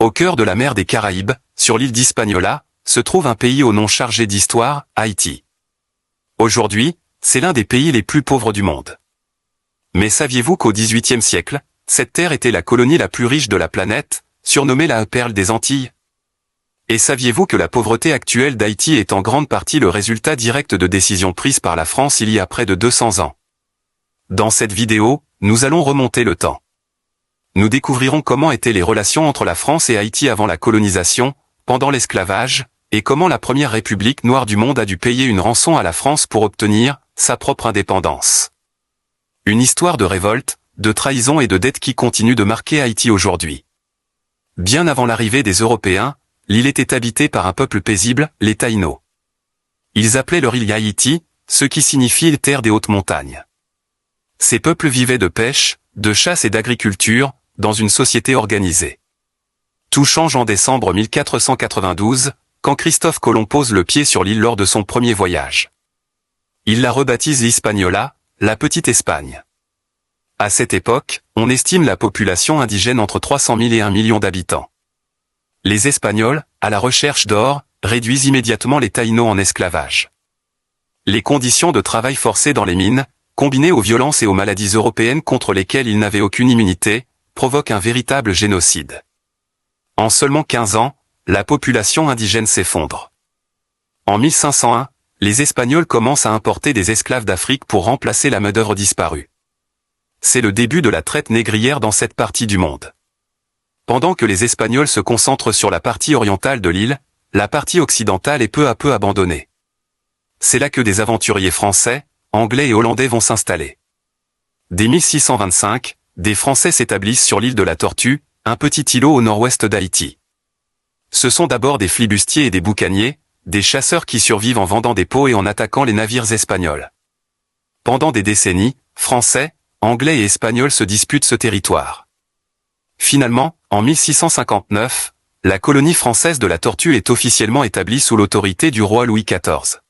Au cœur de la mer des Caraïbes, sur l'île d'Hispaniola, se trouve un pays au nom chargé d'histoire, Haïti. Aujourd'hui, c'est l'un des pays les plus pauvres du monde. Mais saviez-vous qu'au XVIIIe siècle, cette terre était la colonie la plus riche de la planète, surnommée la perle des Antilles? Et saviez-vous que la pauvreté actuelle d'Haïti est en grande partie le résultat direct de décisions prises par la France il y a près de 200 ans? Dans cette vidéo, nous allons remonter le temps. Nous découvrirons comment étaient les relations entre la France et Haïti avant la colonisation, pendant l'esclavage, et comment la première république noire du monde a dû payer une rançon à la France pour obtenir sa propre indépendance. Une histoire de révolte, de trahison et de dette qui continue de marquer Haïti aujourd'hui. Bien avant l'arrivée des Européens, l'île était habitée par un peuple paisible, les Taïnos. Ils appelaient leur île Haïti, ce qui signifie terre des hautes montagnes. Ces peuples vivaient de pêche, de chasse et d'agriculture, dans une société organisée. Tout change en décembre 1492, quand Christophe Colomb pose le pied sur l'île lors de son premier voyage. Il la rebaptise l'Hispaniola, la Petite Espagne. À cette époque, on estime la population indigène entre 300 000 et 1 million d'habitants. Les Espagnols, à la recherche d'or, réduisent immédiatement les Taïnos en esclavage. Les conditions de travail forcé dans les mines, combinées aux violences et aux maladies européennes contre lesquelles ils n'avaient aucune immunité, provoquent un véritable génocide. En seulement 15 ans, la population indigène s'effondre. En 1501, les Espagnols commencent à importer des esclaves d'Afrique pour remplacer la main-d'œuvre disparue. C'est le début de la traite négrière dans cette partie du monde. Pendant que les Espagnols se concentrent sur la partie orientale de l'île, la partie occidentale est peu à peu abandonnée. C'est là que des aventuriers français, anglais et hollandais vont s'installer. Dès 1625, des Français s'établissent sur l'île de la Tortue, un petit îlot au nord-ouest d'Haïti. Ce sont d'abord des flibustiers et des boucaniers, des chasseurs qui survivent en vendant des peaux et en attaquant les navires espagnols. Pendant des décennies, Français, Anglais et Espagnols se disputent ce territoire. Finalement, en 1659, la colonie française de la Tortue est officiellement établie sous l'autorité du roi Louis XIV.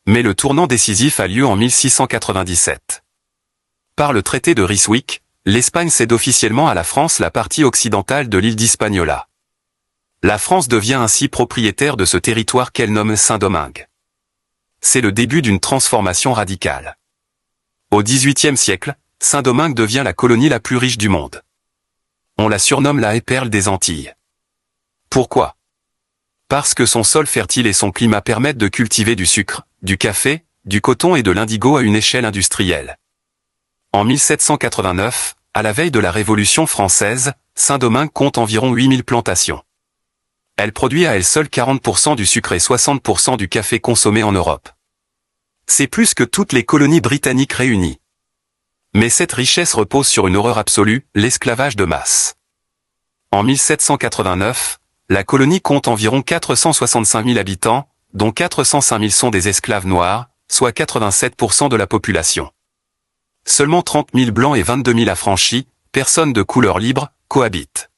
Mais le tournant décisif a lieu en 1697. Par le traité de Ryswick, l'Espagne cède officiellement à la France la partie occidentale de l'île d'Hispaniola. La France devient ainsi propriétaire de ce territoire qu'elle nomme Saint-Domingue. C'est le début d'une transformation radicale. Au XVIIIe siècle, Saint-Domingue devient la colonie la plus riche du monde. On la surnomme la perle des Antilles. Pourquoi? Parce que son sol fertile et son climat permettent de cultiver du sucre, du café, du coton et de l'indigo à une échelle industrielle. En 1789, à la veille de la Révolution française, Saint-Domingue compte environ 8000 plantations. Elle produit à elle seule 40% du sucre et 60% du café consommé en Europe. C'est plus que toutes les colonies britanniques réunies. Mais cette richesse repose sur une horreur absolue, l'esclavage de masse. En 1789, la colonie compte environ 465 000 habitants, dont 405 000 sont des esclaves noirs, soit 87% de la population. Seulement 30 000 blancs et 22 000 affranchis, personnes de couleur libre, cohabitent.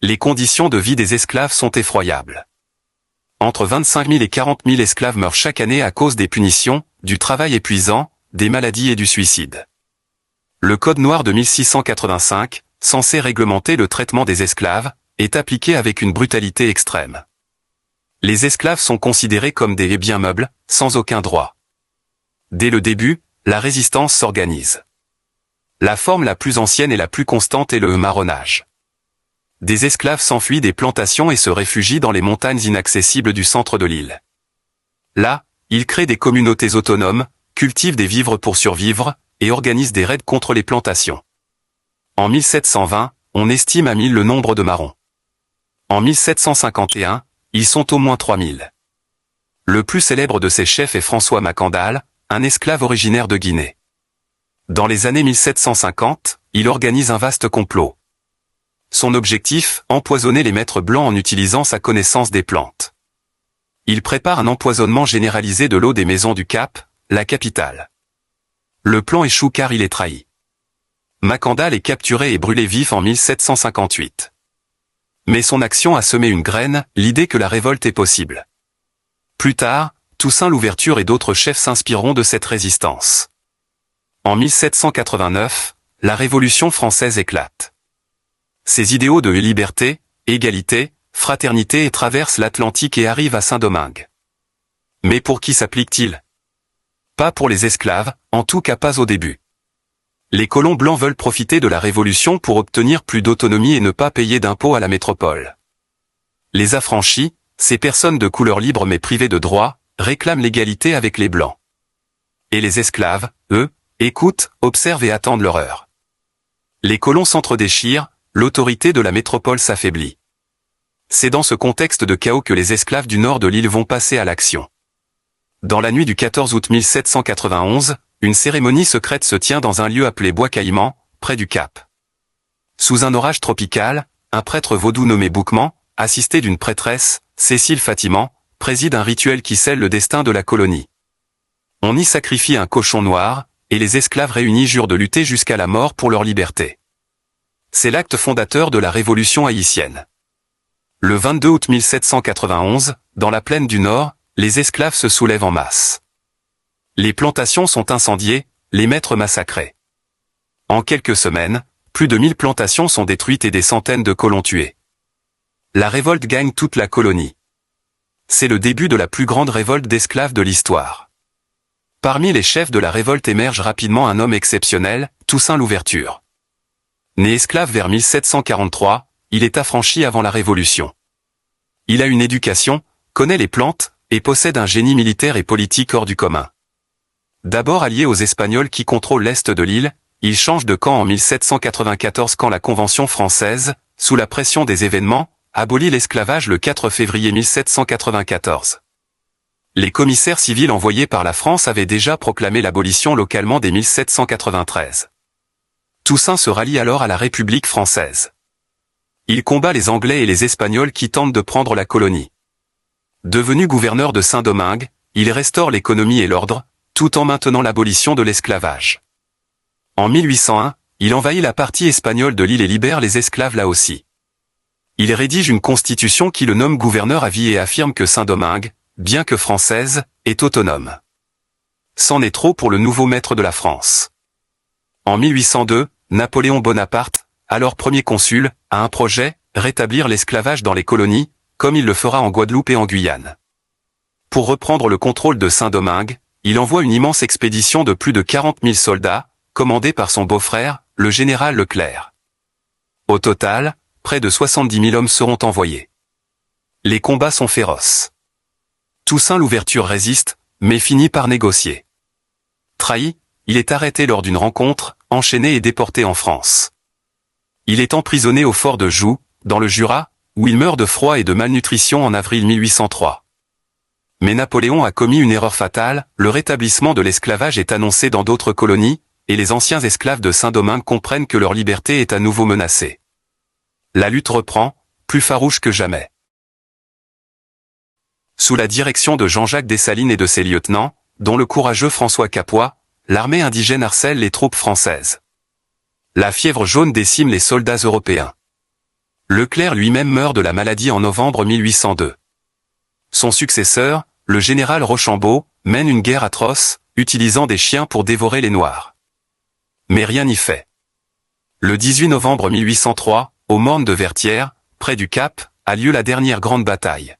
Les conditions de vie des esclaves sont effroyables. Entre 25 000 et 40 000 esclaves meurent chaque année à cause des punitions, du travail épuisant, des maladies et du suicide. Le Code noir de 1685, censé réglementer le traitement des esclaves, est appliqué avec une brutalité extrême. Les esclaves sont considérés comme des biens meubles, sans aucun droit. Dès le début, la résistance s'organise. La forme la plus ancienne et la plus constante est le marronnage. Des esclaves s'enfuient des plantations et se réfugient dans les montagnes inaccessibles du centre de l'île. Là, ils créent des communautés autonomes, cultivent des vivres pour survivre, et organisent des raids contre les plantations. En 1720, on estime à 1000 le nombre de marrons. En 1751, ils sont au moins 3000. Le plus célèbre de ces chefs est François Macandal, un esclave originaire de Guinée. Dans les années 1750, il organise un vaste complot. Son objectif, empoisonner les maîtres blancs en utilisant sa connaissance des plantes. Il prépare un empoisonnement généralisé de l'eau des maisons du Cap, la capitale. Le plan échoue car il est trahi. Macandal est capturé et brûlé vif en 1758. Mais son action a semé une graine, l'idée que la révolte est possible. Plus tard, Toussaint Louverture et d'autres chefs s'inspireront de cette résistance. En 1789, la Révolution française éclate. Ces idéaux de liberté, égalité, fraternité et traverse l'Atlantique et arrive à Saint-Domingue. Mais pour qui s'applique-t-il? Pas pour les esclaves, en tout cas pas au début. Les colons blancs veulent profiter de la Révolution pour obtenir plus d'autonomie et ne pas payer d'impôts à la métropole. Les affranchis, ces personnes de couleur libre mais privées de droits, réclament l'égalité avec les blancs. Et les esclaves, eux, écoutent, observent et attendent leur heure. Les colons s'entre-déchirent, l'autorité de la métropole s'affaiblit. C'est dans ce contexte de chaos que les esclaves du nord de l'île vont passer à l'action. Dans la nuit du 14 août 1791, une cérémonie secrète se tient dans un lieu appelé Bois Caïman, près du Cap. Sous un orage tropical, un prêtre vaudou nommé Bouqueman, assisté d'une prêtresse, Cécile Fatiman, préside un rituel qui scelle le destin de la colonie. On y sacrifie un cochon noir, et les esclaves réunis jurent de lutter jusqu'à la mort pour leur liberté. C'est l'acte fondateur de la Révolution haïtienne. Le 22 août 1791, dans la plaine du Nord, les esclaves se soulèvent en masse. Les plantations sont incendiées, les maîtres massacrés. En quelques semaines, plus de 1000 plantations sont détruites et des centaines de colons tués. La révolte gagne toute la colonie. C'est le début de la plus grande révolte d'esclaves de l'histoire. Parmi les chefs de la révolte émerge rapidement un homme exceptionnel, Toussaint Louverture. Né esclave vers 1743, il est affranchi avant la Révolution. Il a une éducation, connaît les plantes, et possède un génie militaire et politique hors du commun. D'abord allié aux Espagnols qui contrôlent l'est de l'île, il change de camp en 1794 quand la Convention française, sous la pression des événements, abolit l'esclavage le 4 février 1794. Les commissaires civils envoyés par la France avaient déjà proclamé l'abolition localement dès 1793. Toussaint se rallie alors à la République française. Il combat les Anglais et les Espagnols qui tentent de prendre la colonie. Devenu gouverneur de Saint-Domingue, il restaure l'économie et l'ordre, tout en maintenant l'abolition de l'esclavage. En 1801, il envahit la partie espagnole de l'île et libère les esclaves là aussi. Il rédige une constitution qui le nomme gouverneur à vie et affirme que Saint-Domingue, bien que française, est autonome. C'en est trop pour le nouveau maître de la France. En 1802, Napoléon Bonaparte, alors premier consul, a un projet, rétablir l'esclavage dans les colonies, comme il le fera en Guadeloupe et en Guyane. Pour reprendre le contrôle de Saint-Domingue, il envoie une immense expédition de plus de 40 000 soldats, commandée par son beau-frère, le général Leclerc. Au total, près de 70 000 hommes seront envoyés. Les combats sont féroces. Toussaint Louverture résiste, mais finit par négocier. Trahi, il est arrêté lors d'une rencontre, enchaîné et déporté en France. Il est emprisonné au fort de Joux, dans le Jura, où il meurt de froid et de malnutrition en avril 1803. Mais Napoléon a commis une erreur fatale, le rétablissement de l'esclavage est annoncé dans d'autres colonies, et les anciens esclaves de Saint-Domingue comprennent que leur liberté est à nouveau menacée. La lutte reprend, plus farouche que jamais. Sous la direction de Jean-Jacques Dessalines et de ses lieutenants, dont le courageux François Capois, l'armée indigène harcèle les troupes françaises. La fièvre jaune décime les soldats européens. Leclerc lui-même meurt de la maladie en novembre 1802. Son successeur, le général Rochambeau, mène une guerre atroce, utilisant des chiens pour dévorer les Noirs. Mais rien n'y fait. Le 18 novembre 1803, aux Mornes de Vertières, près du Cap, a lieu la dernière grande bataille.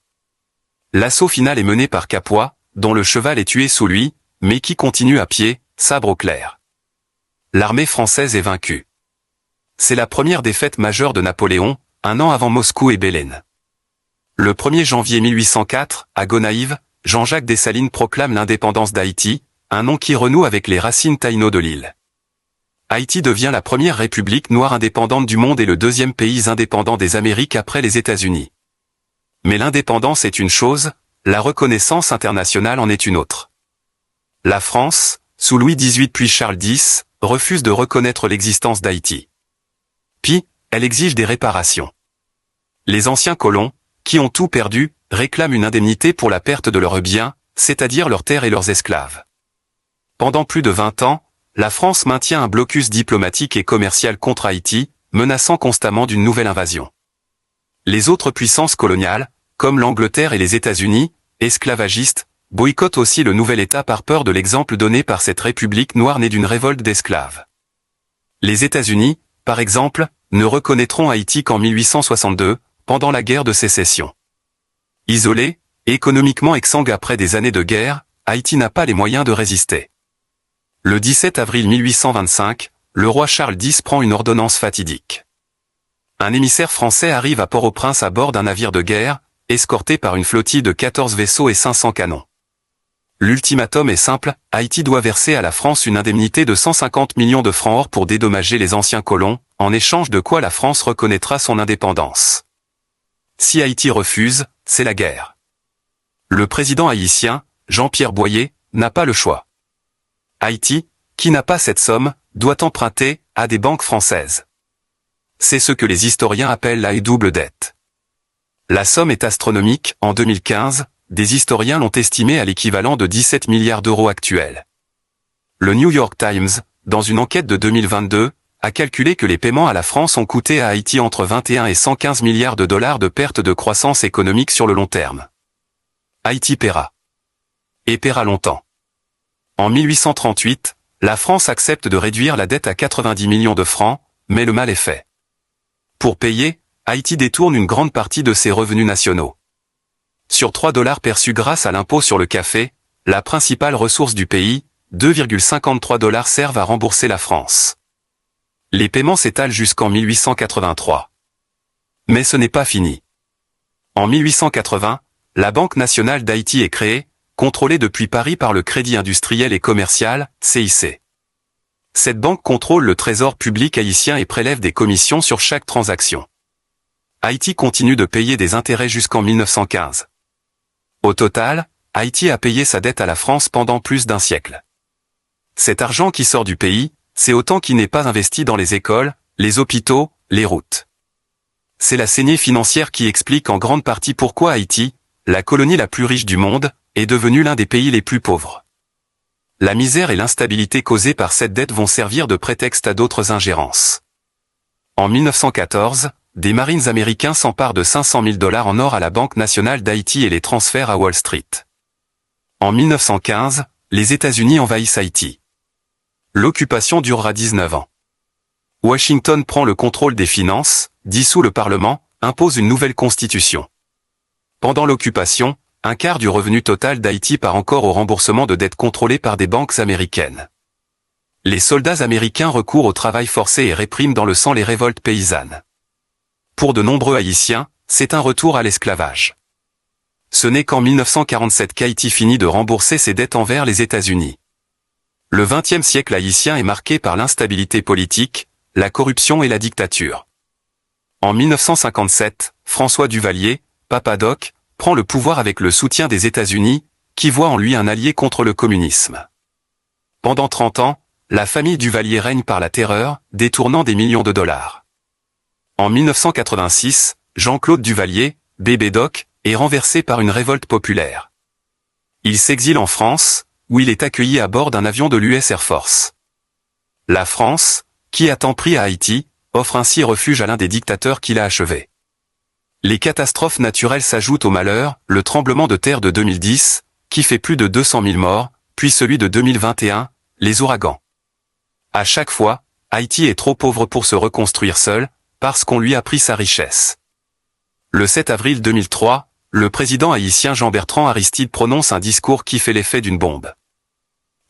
L'assaut final est mené par Capois, dont le cheval est tué sous lui, mais qui continue à pied, sabre au clair. L'armée française est vaincue. C'est la première défaite majeure de Napoléon, un an avant Moscou et Belen. Le 1er janvier 1804, à Gonaïves, Jean-Jacques Dessalines proclame l'indépendance d'Haïti, un nom qui renoue avec les racines taïno de l'île. Haïti devient la première république noire indépendante du monde et le deuxième pays indépendant des Amériques après les États-Unis. Mais l'indépendance est une chose, la reconnaissance internationale en est une autre. La France, sous Louis XVIII puis Charles X, refuse de reconnaître l'existence d'Haïti. Puis, elle exige des réparations. Les anciens colons, qui ont tout perdu, réclament une indemnité pour la perte de leurs biens, c'est-à-dire leurs terres et leurs esclaves. Pendant plus de 20 ans, la France maintient un blocus diplomatique et commercial contre Haïti, menaçant constamment d'une nouvelle invasion. Les autres puissances coloniales, comme l'Angleterre et les États-Unis, esclavagistes, boycottent aussi le nouvel État par peur de l'exemple donné par cette république noire née d'une révolte d'esclaves. Les États-Unis, par exemple, ne reconnaîtront Haïti qu'en 1862, pendant la guerre de sécession. Isolé, économiquement exsangue après des années de guerre, Haïti n'a pas les moyens de résister. Le 17 avril 1825, le roi Charles X prend une ordonnance fatidique. Un émissaire français arrive à Port-au-Prince à bord d'un navire de guerre, escorté par une flottille de 14 vaisseaux et 500 canons. L'ultimatum est simple, Haïti doit verser à la France une indemnité de 150 millions de francs or pour dédommager les anciens colons, en échange de quoi la France reconnaîtra son indépendance. Si Haïti refuse, c'est la guerre. Le président haïtien, Jean-Pierre Boyer, n'a pas le choix. Haïti, qui n'a pas cette somme, doit emprunter à des banques françaises. C'est ce que les historiens appellent la double dette. La somme est astronomique, en 2015, des historiens l'ont estimée à l'équivalent de 17 milliards d'euros actuels. Le New York Times, dans une enquête de 2022, a calculé que les paiements à la France ont coûté à Haïti entre 21 et 115 milliards de dollars de perte de croissance économique sur le long terme. Haïti paiera. Et paiera longtemps. En 1838, la France accepte de réduire la dette à 90 millions de francs, mais le mal est fait. Pour payer, Haïti détourne une grande partie de ses revenus nationaux. Sur 3 dollars perçus grâce à l'impôt sur le café, la principale ressource du pays, 2,53 dollars servent à rembourser la France. Les paiements s'étalent jusqu'en 1883. Mais ce n'est pas fini. En 1880, la Banque nationale d'Haïti est créée, contrôlée depuis Paris par le Crédit industriel et commercial, CIC. Cette banque contrôle le trésor public haïtien et prélève des commissions sur chaque transaction. Haïti continue de payer des intérêts jusqu'en 1915. Au total, Haïti a payé sa dette à la France pendant plus d'un siècle. Cet argent qui sort du pays, c'est autant qui n'est pas investi dans les écoles, les hôpitaux, les routes. C'est la saignée financière qui explique en grande partie pourquoi Haïti, la colonie la plus riche du monde, est devenue l'un des pays les plus pauvres. La misère et l'instabilité causées par cette dette vont servir de prétexte à d'autres ingérences. En 1914, des Marines américains s'emparent de 500 000 dollars en or à la Banque nationale d'Haïti et les transfèrent à Wall Street. En 1915, les États-Unis envahissent Haïti. L'occupation durera 19 ans. Washington prend le contrôle des finances, dissout le Parlement, impose une nouvelle constitution. Pendant l'occupation, un quart du revenu total d'Haïti part encore au remboursement de dettes contrôlées par des banques américaines. Les soldats américains recourent au travail forcé et répriment dans le sang les révoltes paysannes. Pour de nombreux Haïtiens, c'est un retour à l'esclavage. Ce n'est qu'en 1947 qu'Haïti finit de rembourser ses dettes envers les États-Unis. Le XXe siècle haïtien est marqué par l'instabilité politique, la corruption et la dictature. En 1957, François Duvalier, Papa Doc, prend le pouvoir avec le soutien des États-Unis, qui voient en lui un allié contre le communisme. Pendant 30 ans, la famille Duvalier règne par la terreur, détournant des millions de dollars. En 1986, Jean-Claude Duvalier, Bébé Doc, est renversé par une révolte populaire. Il s'exile en France, où il est accueilli à bord d'un avion de l'US Air Force. La France, qui a tant pris à Haïti, offre ainsi refuge à l'un des dictateurs qui l'a achevé. Les catastrophes naturelles s'ajoutent au malheur, le tremblement de terre de 2010, qui fait plus de 200 000 morts, puis celui de 2021, les ouragans. À chaque fois, Haïti est trop pauvre pour se reconstruire seul, parce qu'on lui a pris sa richesse. Le 7 avril 2003, le président haïtien Jean-Bertrand Aristide prononce un discours qui fait l'effet d'une bombe.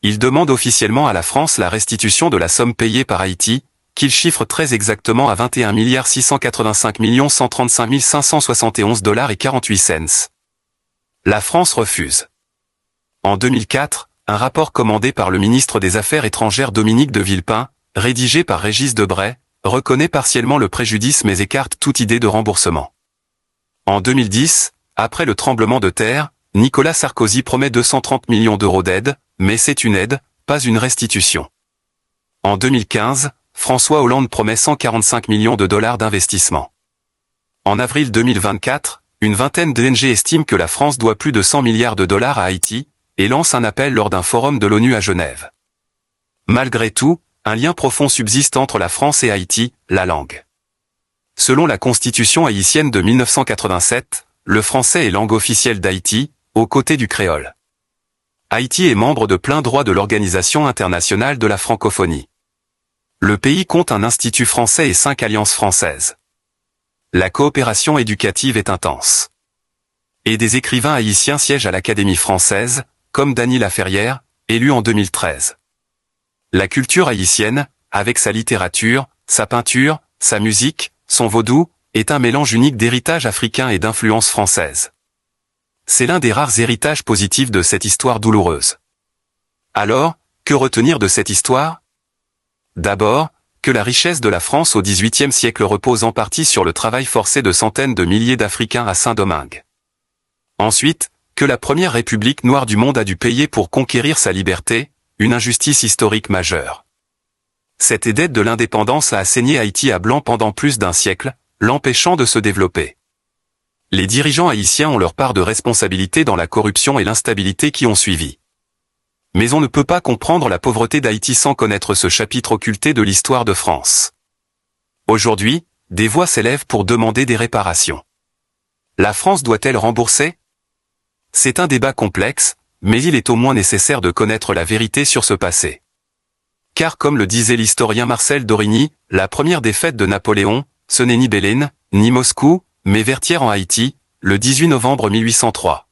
Il demande officiellement à la France la restitution de la somme payée par Haïti, qu'il chiffre très exactement à 21 685 135 571 dollars et 48 cents. La France refuse. En 2004, un rapport commandé par le ministre des Affaires étrangères Dominique de Villepin, rédigé par Régis Debray, reconnaît partiellement le préjudice mais écarte toute idée de remboursement. En 2010, après le tremblement de terre, Nicolas Sarkozy promet 230 millions d'euros d'aide, mais c'est une aide, pas une restitution. En 2015, François Hollande promet 145 millions de dollars d'investissement. En avril 2024, une vingtaine d'ONG estiment que la France doit plus de 100 milliards de dollars à Haïti, et lance un appel lors d'un forum de l'ONU à Genève. Malgré tout, un lien profond subsiste entre la France et Haïti, la langue. Selon la Constitution haïtienne de 1987, le français est langue officielle d'Haïti, aux côtés du créole. Haïti est membre de plein droit de l'Organisation internationale de la francophonie. Le pays compte un institut français et 5 alliances françaises. La coopération éducative est intense. Et des écrivains haïtiens siègent à l'Académie française, comme Dany Laferrière, élu en 2013. La culture haïtienne, avec sa littérature, sa peinture, sa musique, son vaudou, est un mélange unique d'héritage africain et d'influence française. C'est l'un des rares héritages positifs de cette histoire douloureuse. Alors, que retenir de cette histoire? D'abord, que la richesse de la France au XVIIIe siècle repose en partie sur le travail forcé de centaines de milliers d'Africains à Saint-Domingue. Ensuite, que la première république noire du monde a dû payer pour conquérir sa liberté, une injustice historique majeure. Cette dette de l'indépendance a assaigné Haïti à blanc pendant plus d'un siècle, l'empêchant de se développer. Les dirigeants haïtiens ont leur part de responsabilité dans la corruption et l'instabilité qui ont suivi. Mais on ne peut pas comprendre la pauvreté d'Haïti sans connaître ce chapitre occulté de l'histoire de France. Aujourd'hui, des voix s'élèvent pour demander des réparations. La France doit-elle rembourser? C'est un débat complexe, mais il est au moins nécessaire de connaître la vérité sur ce passé. Car comme le disait l'historien Marcel Dorigny, la première défaite de Napoléon, ce n'est ni Bélène, ni Moscou, mais Vertières en Haïti, le 18 novembre 1803.